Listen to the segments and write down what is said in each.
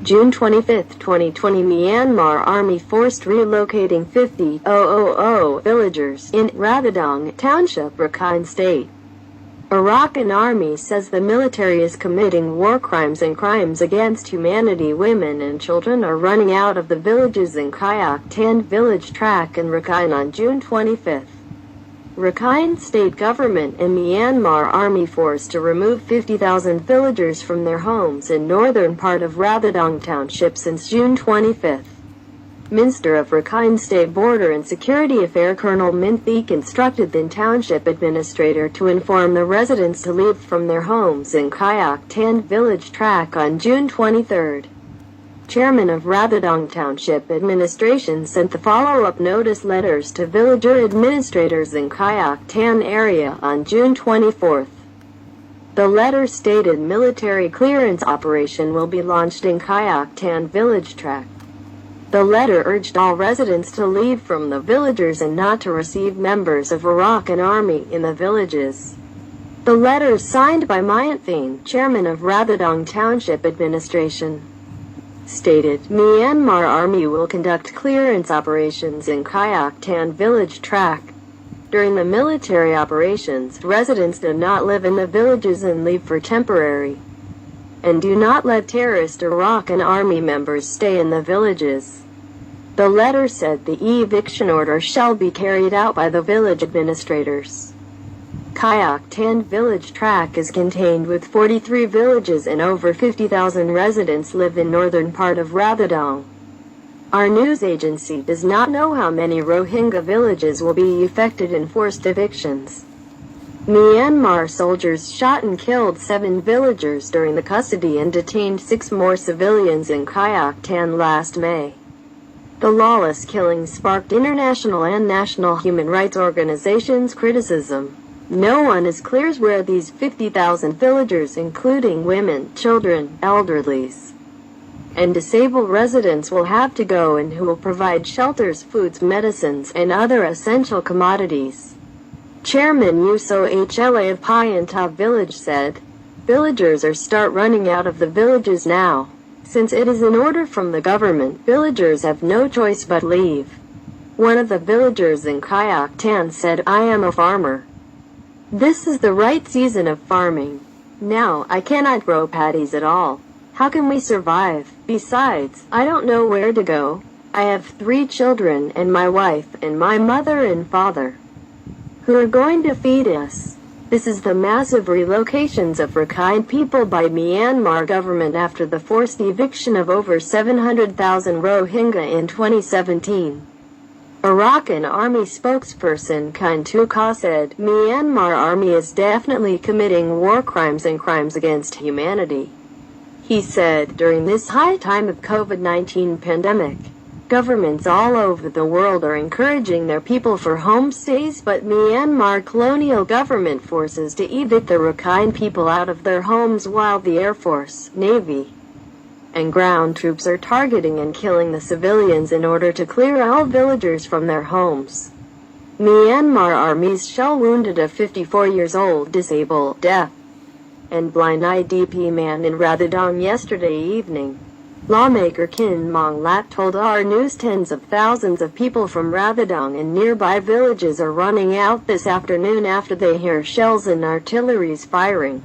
June 25, 2020, Myanmar Army forced relocating 50,000 villagers in Rathedaung Township, Rakhine State. Arakan Army says the military is committing war crimes and crimes against humanity. Women and children are running out of the villages in Kyauk Tan village tract in Rakhine on June 25. Rakhine state government and Myanmar Army forced to remove 50,000 villagers from their homes in northern part of Rathedaung Township since June 25. Minister of Rakhine State Border and Security Affairs Colonel Min Thiek instructed the township administrator to inform the residents to leave from their homes in Kyauk Tan village tract on June 23. Chairman of Rathedaung Township Administration sent the follow-up notice letters to villager administrators in Kyauk Tan area on June 24. The letter stated military clearance operation will be launched in Kyauk Tan village tract. The letter urged all residents to leave from the villagers and not to receive members of Arakan Army in the villages. The letter is signed by Min Thiek, chairman of Rathedaung Township Administration, stated, Myanmar Army will conduct clearance operations in Kyauk Tan village tract. During the military operations, residents do not live in the villages and leave for temporary. And do not let terrorist Arakan Army members stay in the villages. The letter said the eviction order shall be carried out by the village administrators. Kyauk Tan village tract is contained with 43 villages and over 50,000 residents live in northern part of Rathedaung. Our news agency does not know how many Rohingya villages will be affected in forced evictions. Myanmar soldiers shot and killed 7 villagers during the custody and detained 6 more civilians in Kyauk Tan last May. The lawless killing sparked international and national human rights organizations' criticism. No one is clear where these 50,000 villagers, including women, children, elderlies, and disabled residents, will have to go and who will provide shelters, foods, medicines, and other essential commodities. Chairman Yuso Hla of Payanta village said, villagers are start running out of the villages now. Since it is an order from the government, villagers have no choice but leave. One of the villagers in Kyauk Tan said, I am a farmer. This is the right season of farming. Now, I cannot grow paddies at all. How can we survive? Besides, I don't know where to go. I have 3 children and my wife and my mother and father, who are going to feed us. This is the massive relocations of Rakhine people by Myanmar government after the forced eviction of over 700,000 Rohingya in 2017. Arakan Army spokesperson Kyauk Tan said, Myanmar Army is definitely committing war crimes and crimes against humanity. He said, during this high time of COVID-19 pandemic, governments all over the world are encouraging their people for homestays, but Myanmar colonial government forces to evict the Rakhine people out of their homes while the Air Force, Navy, and ground troops are targeting and killing the civilians in order to clear all villagers from their homes. Myanmar Army's shell wounded a 54-year-old disabled, deaf, and blind IDP man in Rathedaung yesterday evening. Lawmaker Kin Mong Lat told our news tens of thousands of people from Rathedaung and nearby villages are running out this afternoon after they hear shells and artillery's firing.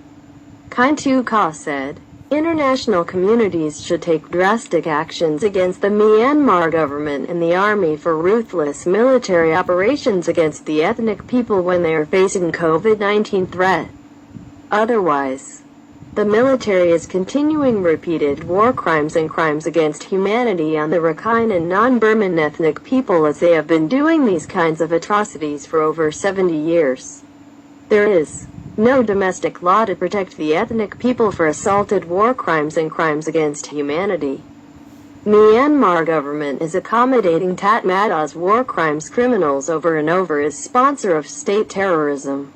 Kyauk Tan said, international communities should take drastic actions against the Myanmar government and the army for ruthless military operations against the ethnic people when they are facing COVID-19 threat. Otherwise, the military is continuing repeated war crimes and crimes against humanity on the Rakhine and non-Burman ethnic people as they have been doing these kinds of atrocities for over 70 years. There is no domestic law to protect the ethnic people for assaulted war crimes and crimes against humanity. Myanmar government is accommodating Tatmada's war crimes criminals over and over as sponsor of state terrorism.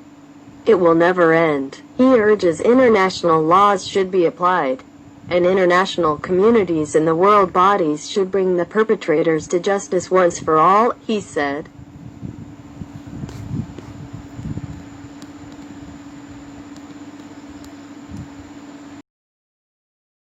It will never end. He urges international laws should be applied, and international communities and the world bodies should bring the perpetrators to justice once for all, he said.